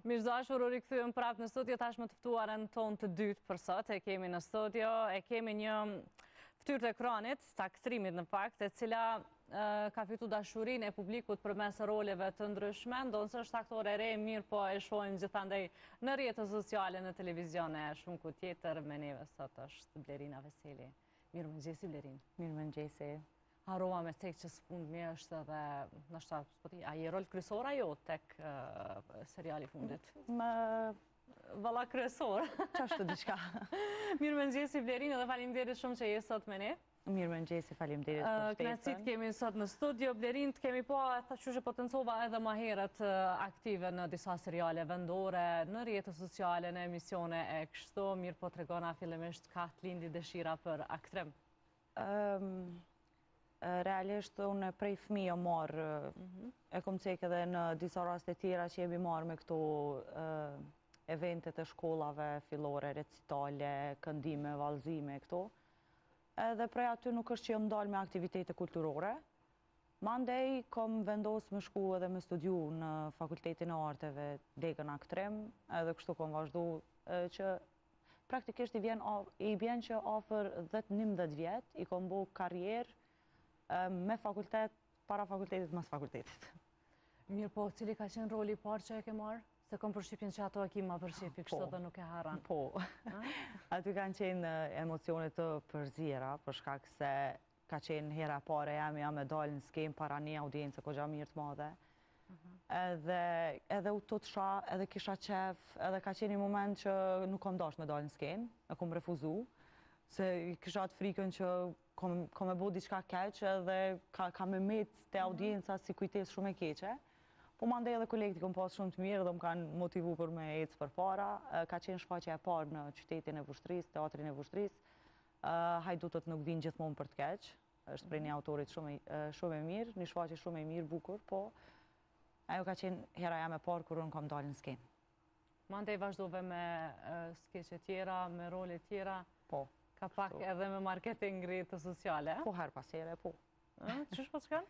Mirëdashur, u rikthyem prapë në studio, tashmë të ftuarën tonë të dytë për sot. E kemi në studio, e kemi një fytyrë të ekranit, të aktrimit në fakt, e cila ka fitu dashurinë e publikut përmes roleve të ndryshme, ndonë është aktore e re, mirë po e shohim gjithandej në rrjetet sociale, në televizion e shumë ku tjetër. Me neve sot është Blerina Veseli. Mirëmëngjesi Blerin. Mirëmëngjesi. Harova me tek që s'fundmi është edhe, nështë a je rol kryesor ajo tek seriali fundit? Valla kryesor. Qashtu diçka. Mirëmëngjesi Blerin, edhe faleminderit shumë që je sot me ne. Mirëmëngjesi, faleminderit për ftesën. Kënaqësi kemi sot në studio. Blerin, të kemi po, që potencova edhe më herët aktive në disa seriale vendore, në rrjetet sociale, në emisione e kështu. Mirë po tregona fillimisht ka të lindi dëshira për aktrim? Realisht, unë prej fëmijë marë, e kom cek edhe në disa raste tjera që jemi marë me këto eventet e shkollave fillore, recitale, këndime, vallëzime, këto. Edhe prej aty nuk është që jam dalë me aktivitete kulturore. Mandej, kom vendos me shku edhe me studiu në Fakultetin e Arteve Degën Aktrim, edhe kështu kom vazhdu që praktikisht i bjen që ofër 10-11 vjet, i kom bo karrierë me fakultet, para fakultetit, mas fakultetit. Mirë po, cili ka qenë roli i parë që e ke marë? Se kom përshqipin që ato e ki ma përshqipi, kështu dhe nuk e haran. Po, aty kanë qenë emocionet të përzira, për shkak se ka qenë hera pare jam e dalë në skem para një audiencë ko gja mirë të madhe. Edhe u të sha, edhe kisha qef, edhe ka qenë një moment që nuk kom dash me dalë në skem, e kom refuzu, se kisha atë frikën që kom e bo diçka keq edhe ka me met të audienca si kujtes shumë e keqe. Po mandej edhe kolegët kom pas shumë të mirë dhe më kanë motivu për me ecë për para. Ka qenë shfaqja e parë në qytetin e Vushtrisë, teatrin e Vushtrisë. Hajdutët nuk vinë gjithmonë për të keq. Është prej një autorit shumë e mirë, një shfaqje shumë e mirë, bukur, po ajo ka qenë hera jam e parë kur unë kom dalë në skenë. Mandej vazhdove me skeqe tjera, me role tjera? Po. Ka pak edhe me marketing rrjetet sociale? Po, her pas here, po. Qysh po të shkon?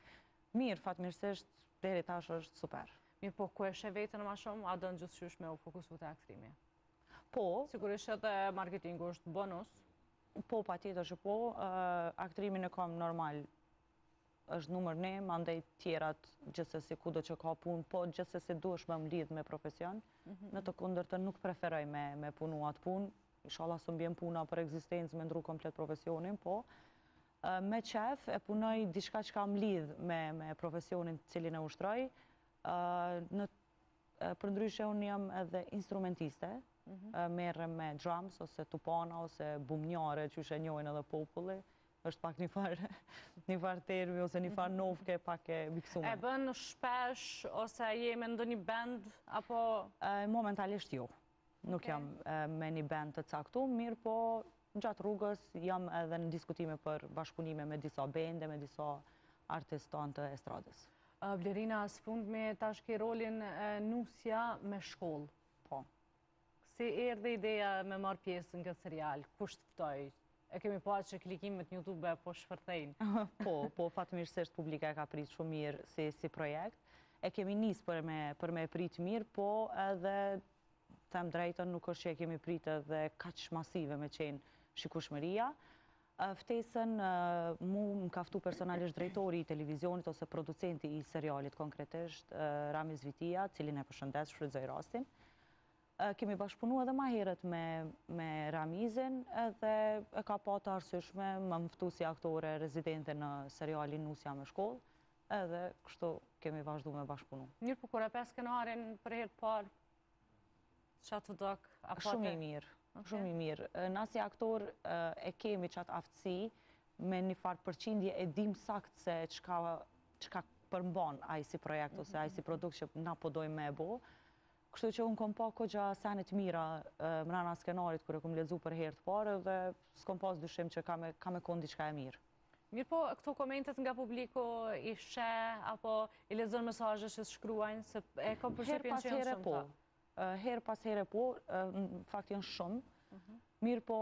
Mirë, fatmirësisht, deri tash është super. Mirë, po ku e shë vetën më shumë, a dënë gjithçysh me u fokusu të aktrimi? Po. Sigurisht edhe marketingu është bonus? Po, pa tjetër që po. Aktrimin e kam normal është numër 1, mandej tjerat gjithsesi kudo që ka punë, po gjithsesi duhesh më lidh me profesion. Në të kundërtën nuk preferoj me punu atë punë. Inshallah së mbjen puna për ekzistencë me ndru komplet profesionin, po me qef e punoj diçka që kam lidh me profesionin cilin e ushtroj. Për ndryshe unë jam edhe instrumentiste, merrem me drums, ose tupana, ose bumnjare, që e njohin edhe populli. është pak një farë termi, ose një farë novke, pak e miksume. E bën shpesh, ose je me ndonjë band, apo... Momentalisht jo. Nuk jam me një band të caktuar, mirë po gjatë rrugës jam edhe në diskutime për bashkëpunime me disa bende, me disa artistan të estradës. Blerina, së fund me tash ke rolin nusja me shkollë. Po. Si erdhe ideja me marrë pjesë në këtë serial? Kush të ftoi? E kemi pa që klikimet në YouTube po shpërthejnë. Po, fatmirësisht publika e ka prit shumë mirë si projekt. E kemi nisë për me prit mirë, po edhe them drejtën nuk është që e kemi pritë dhe kaq masive me qenë shikueshmëria. Ftesën mu më kaftu personalisht drejtori i televizionit ose producenti i serialit konkretisht, Ramiz Vitia, cilin e përshëndes, shfrytëzoj rastin. Kemi bashkëpunu edhe ma herët me Ramizin edhe e ka pa të arsyeshme, më mëftu si aktore rezidente në serialin Nusja me shkollë, edhe kështu kemi vazhdu me bashkëpunu. Mirë, po kur e pes kënaren për herë parë, qatë të dok? Shumë i mirë, shumë i mirë. Na si aktor e kemi qatë aftësi, me një farë përqindje e dim sakt se qka përmban ai si projekt ose ai si produkt që na podojmë me e bo. Kështu që unë kom pa kogja senet mira mrana skenarit kër e kom lezu për herë të parë dhe s'kom pas dyshim që ka me kondi qka e mirë. Mirë po, këto komentet nga publiku i she, apo i lezën mesazhe që shkruajnë, se e kom përshqipin që janë shumë ta? Herë pas herë po, në fakt janë shumë. Mirë po,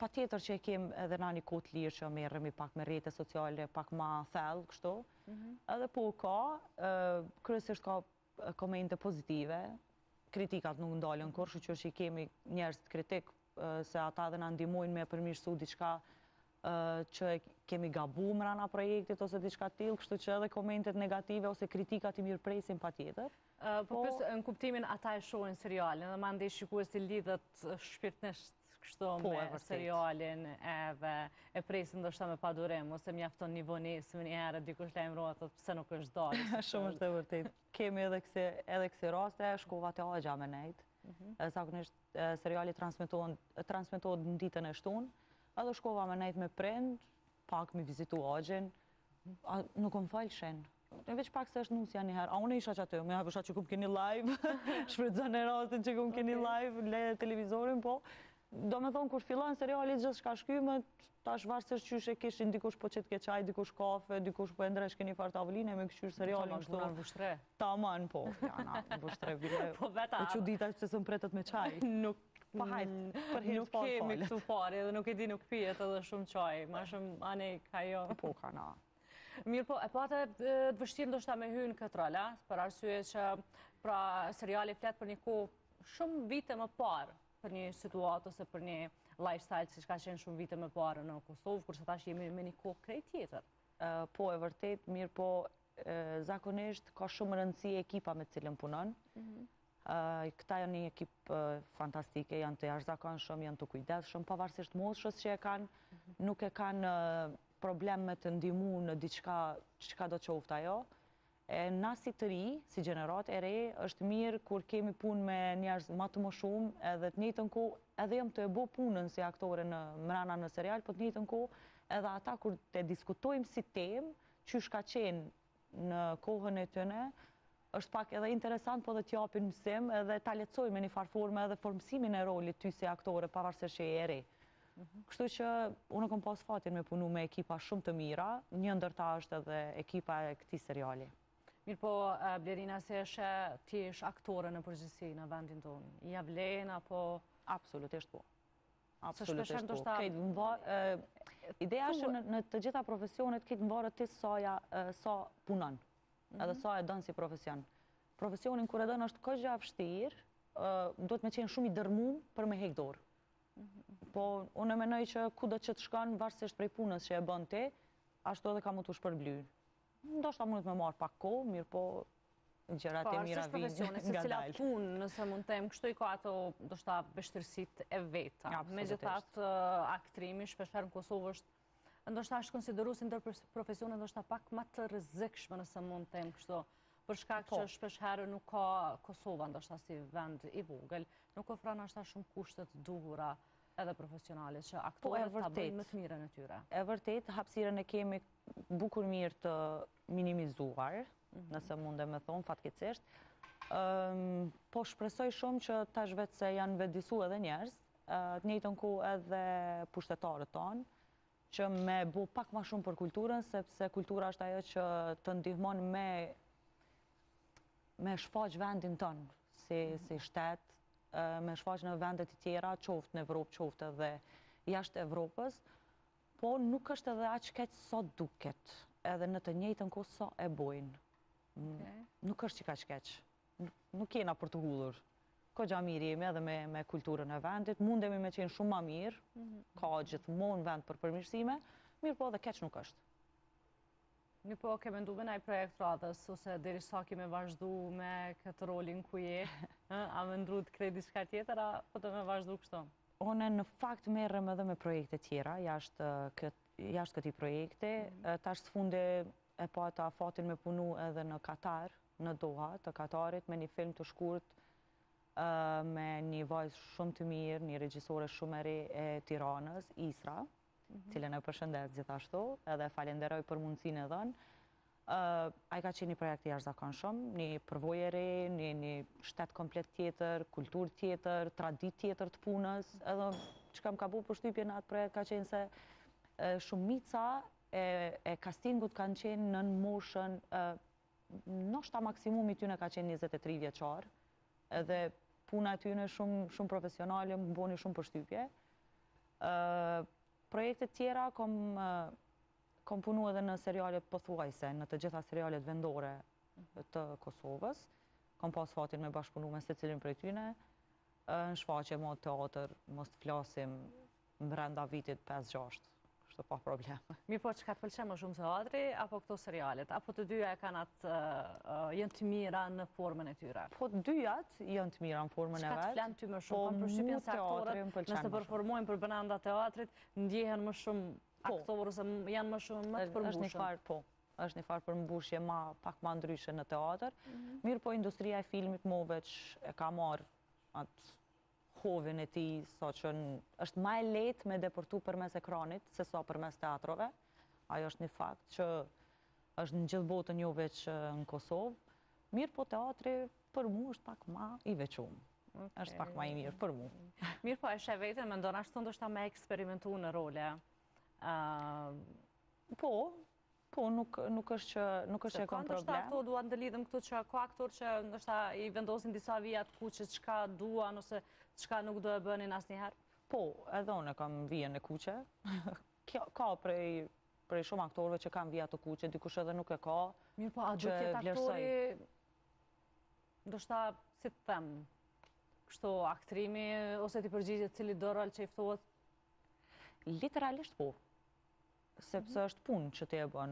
pa tjetër që e kem edhe na një kohë të lirë që merremi pak me rrjete sociale, pak ma thellë, kështu. Edhe po ka, kryesisht ka komente pozitive, kritikat nuk ndalën kur, që i kemi njerëz të kritik se ata dhe na ndihmojnë me përmirësu diçka që kemi gabu mrana projektit ose diçka tillë, kështu që edhe komentet negative ose kritikat i mirëpresim patjetër. Po në kuptimin ata e shohin serialin, dhe mandej shikuesi lidhet shpirtnisht kështu me serialin edhe e presin ndoshta me padurim, ose mjafton një vonesë një herë dikush lajmërohet thotë pse nuk është dalë. Shumë është e vërtet. Kemi edhe kësi raste, shkova te agja me nejt. Zakonisht seriali transmetohet në ditën e shtunë, edhe shkova me nejt me prind, pak mi vizitu agjin, nuk më falëshin. E veç pak se është nusja një herë. A unë isha që aty, me hapësha që kum keni live, shfrytëzën e rastin që kum keni live, le televizorin, po. Do me thonë, kur fillon seriali gjithë shka shkymë, tash varësisht qyshe kishin dikush po qëtë ke qaj, dikush kafe, dikush po endresh keni farë tavoline, me këshyrë serialin kështu. Ta vushtre. Ta man, po. Jana, vushtre, bile. Po veta. E që dita që se sëm pretet me qaj. Nuk. Pa hajtë, për hirë nuk kemi këtu pari, dhe nuk e di nuk pijet edhe shumë qaj. Ma shumë anej ka jo. Po, ka na. Mirë po, e pate të vështirë ndoshta me hynë këtë rola, për arsye që pra seriali fletë për një kohë shumë vite më parë, për një situatë ose për një lifestyle që ka qenë shumë vite më parë në Kosovë, kurse tash jemi me një kohë krejt tjetër. Po, e vërtet, mirë po, zakonisht ka shumë rëndësi ekipa me cilën punon. Këta janë një ekip fantastike, janë të jashtëzakonshëm, janë të kujdesshëm, pavarësisht moshës që e kanë, nuk e kanë problem me të ndihmu në diçka çka do qoftë ajo. Na si të ri, si gjenerat e re, është mirë kur kemi punë me njerëz ma të më shumë, edhe të njëjtën kohë, edhe jam të e bo punën si aktore në mrana në serial, po të njëjtën kohë, edhe ata kur të diskutojmë si temë, qysh ka qenë në kohën e tëne, është pak edhe interesant, po dhe t'japin mësim, edhe ta lehtësojmë me një farforme edhe formësimin e rolit ty si aktore, pavarësisht që e re. Kështu që unë kam pas fatin me punu me ekipa shumë të mira, një ndërta është edhe ekipa e këtij seriali. Mirë po, Blerina, se ti është aktore në përgjithësi në vendin tonë. Ja vlen, apo... Absolutisht po. Absolutisht po. Ideja është në të gjitha profesionet, këtë më varët ti sa punon, edhe sa e dënë si profesion. Profesionin kur e dënë është këgja vështirë, do të me qenë shumë i dërmum për me hek dorë. Po, unë e menoj që ku do që të shkanë, varsisht prej punës që e bën ti, ashtu edhe ka më të shpërblynë. Ndoshta mundet me marrë pak kohë, mirë po gjërat e mira vinë nga dalë. Se cila punë, nëse mund të kështu i ka ato, ndoshta vështirësitë e veta. Megjithatë, aktrimi shpeshherë në Kosovë ndoshta është konsideruar si ndër profesionet ndoshta pak më të rrezikshme, nëse mund të kështu. Për shkak që shpeshherë nuk ka Kosova ndoshta si vend i vogël, nuk ofron ndoshta shumë kushte të duhura edhe profesionale që aktorët ta bëjnë më të mirën e tyre. E vërtet, hapësirën e kemi bukur mirë të minimizuar, nëse mundem me thonë, fatkeqësisht. Po shpresoj shumë që tash vetë se janë vetëdijsu edhe njerëz, të njëjtën kohë edhe pushtetarët tonë, që me bu pak më shumë për kulturën, sepse kultura është ajo që të ndihmon me shfaq vendin tonë, si shtet, me shfaq në vendet të tjera, qoftë në Evropë, qoftë edhe jashtë Evropës, po nuk është edhe aq keq sa duket, edhe në të njëjtën kohë sa e bojnë. Nuk është që ka keq. Nuk jena për të hullur. Kogja mirë jemi edhe me kulturën e vendit, mundemi me qenë shumë ma mirë, ka gjithmonë vend për përmirësime, mirë po edhe keq nuk është. Mirë po, ke mendu me nëjë projekt radhës, ose deri sa kime vazhdu me këtë rolin ku je, a me ndru të kredi shka tjetër, a po të me vazhdu kështu? One në fakt merrem edhe me projekte tjera, jashtë këti projekte, tash së funde e pata fatin me punu edhe në Katar, në Doha të Katarit, me një film të shkurt, me një vajzë shumë të mirë, një regjisore shumë e re e Tiranës, Isra, cilën e përshëndet gjithashtu, edhe falenderoj për mundësinë e dhënë. Ai ka qenë një projekt i jashtëzakonshëm, një përvojë e re, një shtet komplet tjetër, kulturë tjetër, traditë tjetër të punës, edhe çka më ka bërë përshtypje në atë projekt ka qenë se shumica e castingut kanë qenë në moshën, ndoshta maksimumi tyne ka qenë 23 vjeçar, edhe puna e tyne shumë profesionale, më bëni shumë përshtypje. Projekte tjera kom punu edhe në serialet pothuajse, në të gjitha serialet vendore të Kosovës. kam pas fatin me bashkëpunu me secilin prej tyne, në shfaqje mo teatr, mos të flasim brenda vitit 5-6, kështu pa problem. Mirë po, që ka të pëlqen më shumë teatri, apo këto serialet? Apo të dyja e kanë atë, jënë të mira në formën e tyre? Po të dyjat janë të mira në formën e Çka të vetë. flan ty më Po shumë? Kam përshtypjen se teatri aktorët, më pëlqen nëse më performojnë për brenda teatrit, ndjehen më shumë aktorë, se janë më shumë më të përmbushur. Është një farë përmbushje pak ma ndryshe në teatr. Mirë po industria e filmit mo veç e ka marrë atë hovin e ti, sa që është ma e letë me deportu përmes ekranit, se sa përmes teatrove. Ajo është një fakt që është në gjithë botën jo veç në Kosovë. Mirë po teatri për mu është pak ma i veçum. është pak ma i mirë për mu. Mirë po, e shë vetën, me ndonë ashtu ndoshta me eksperimentu në role. Po, nuk është që e kam problem. Se ka ato duan të lidhëm këtu që ka aktor që ndoshta i vendosin disa vijat ku që qka duan ose qka nuk do e bënin asnjëherë? Po, edhe unë kam vijen e kuqe. Ka prej shumë aktorëve që kam vijat të kuqe, dikush edhe nuk e ka. Mirë po, a duhet jetë aktori, ndoshta, si të them, kështu aktrimi, ose ti përgjigjet cili do rol që i ftohet? Literalisht po. Sepse është punë që ti e bën.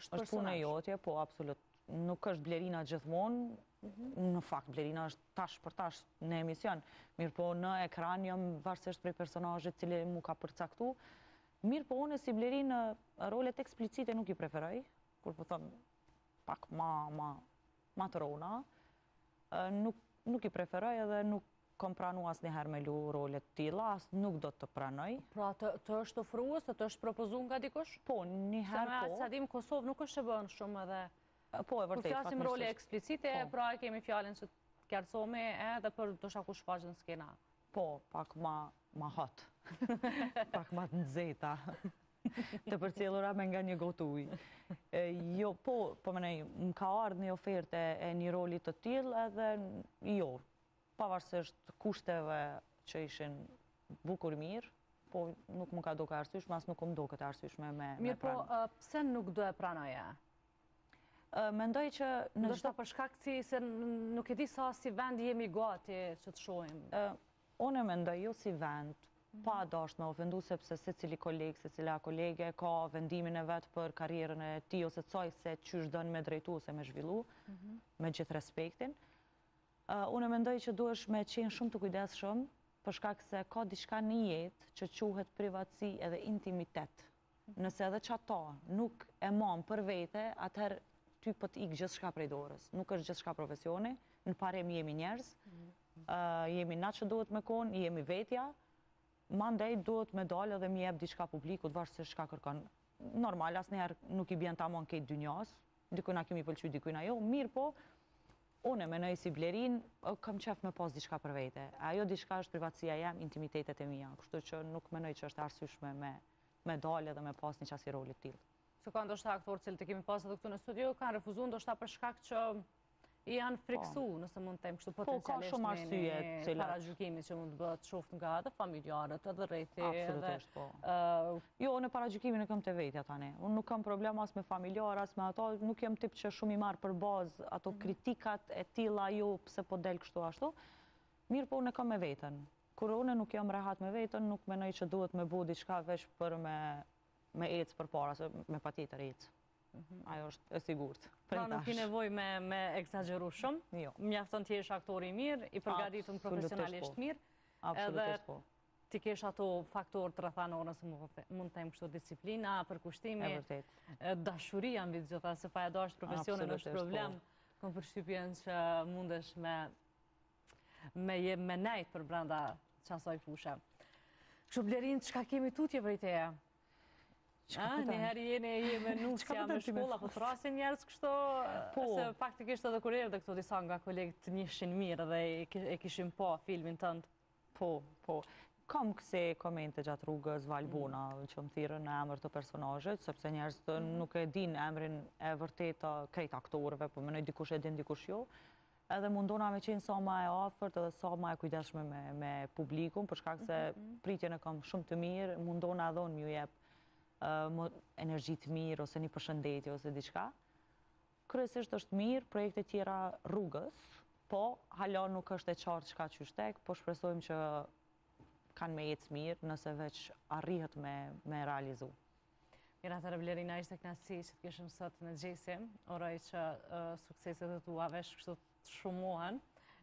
Është punë e jotje, po, absolut. Nuk është blerina gjithmonë, në fakt, blerina është tash për tash në emision. Mirë po, në ekran jam varsisht prej personazhit cili mu ka përcaktu. Mirë po, unë si blerinë rolet eksplicite nuk i preferoj, kur po thëmë pak ma të rona. Nuk i preferoj edhe nuk kom pranu asë njëherë me lu rolet tila, asë nuk do të pranoj. Pra të është ofruës, të është propozun nga dikush? Po, njëherë po. Se dim Kosovë nuk është e bënë shumë edhe... Po, e vërtet. Kur fjasim role eksplicite, pra e kemi fjallin që kjarcomi edhe për të shaku shfaqën në skena. Po, pak ma hot. Pak ma të nëzeta. Të përcjellura me nga një gotë ujë. Jo, po menej, më ka ardhë një oferte e një rolit të tillë edhe jo. Pavarësisht kushteve që ishin bukur mirë, po nuk më ka duke arsyeshme, as nuk më duke të arsyeshme me pranë. Mirë po, pse nuk do e pranoja? Mendoj që... Ndoshta për shkak se nuk e di sa si vend jemi gati që të shohim. Unë e mendoj jo si vend, pa dasht me ofendu, sepse se cili kolegë, se cila kolege ka vendimin e vetë për karierën e ti, ose të saj se qysh dënë me drejtu ose me zhvillu, me gjithë respektin. Unë e mendoj që duhesh me qenë shumë të kujdesshëm, për shkak se ka diçka në jetë që quhet privatësi edhe intimitet. Nëse edhe që ata nuk e mamë për vete, atëherë ty po të ikë gjithë shka prej dorës. Nuk është gjithë shka profesioni, në parem jemi njerëz, jemi na që duhet me konë, jemi vetja, mandej duhet me dalë edhe mi jep diçka publikut, varësisht shka kërkon. Normal, asnjëherë nuk i bjen tamam këtë dynjas, dikujna kemi pëlqy, dikujna jo, mirë po, unë e menoj si blerin, kam qef me pas diçka për vete. Ajo diçka është privatësia jem, intimitetet e mija, kështu që nuk menoj që është arsyeshme me dalë edhe me pas një qasi rolit tillë. Se ka ndoshta aktorë cilë të kemi pas edhe këtu në studio, kanë refuzu ndoshta për shkak që i janë friksu, nëse mund të temë kështu potencialisht me një paragjykimi që mund të bëhet shoft nga edhe familjarët, edhe rreti. Absolutisht, po. Jo, në paragjykimin e kam të vetja tani. Unë nuk kam problem as me familjarë, as me ato, nuk jem tip që shumë i marë për bazë ato kritikat e tilla jo pse po del kështu ashtu. Mirë po, unë e kam me vetën. Kur unë nuk jam rehat me vetën, nuk menoj që duhet me bu diçka veç për me ecë për para, se me patjetër ecë. Ajo është e sigurt. Pra nuk i nevoj me egzageru shumë, mjafton t'jesh aktori mirë, i përgatitun profesionalisht mirë, edhe t'i kesh ato faktorë të rrethanore nëse mund të temë kështu disiplina, përkushtimi, dashuria mbi të gjitha, se pa e dash profesionin është problem, kom përshtypjen që mundesh me nejt për brenda qasaj fushë. Kështu Blerin, çka kemi tutje vërejteja? Njëherë jemi nusja me shkolla, po të rasin njerës kështu, se faktikisht edhe kur erdhe këto disa nga kolegët të njëshin mirë dhe e kishim po filmin tënd. Po. Kam këse komente gjatë rrugës Valbona, që më thirën në emër të personazhet, sepse njerës nuk e din emrin e vërtet krejt aktorëve, po menoj dikush e din, dikush jo. Edhe mundona me qenë sa ma e afërt edhe sa ma e kujdeshme me publikun, për shkak se pritjen e kam shumë të mirë, mundona edhe unë m'ju jep energji të mirë, ose një përshëndetje, ose diçka. Kryesisht është mirë, projekte tjera rrugës, po, halo nuk është e qartë çka qyshtek, po shpresojmë që kanë me jetë mirë nëse veç arrihet me realizu. Mira të Blerina, ishte knasi që të kishëm sot në Gjesim. Uroj që sukseset e tua vesh kështu të shumohen,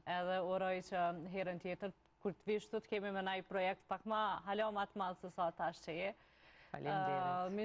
edhe uroj që herën tjetër, kur të vish të kemi me naj projekt pak ma, hala ma të madhë se sa tash që je. Faleminderit.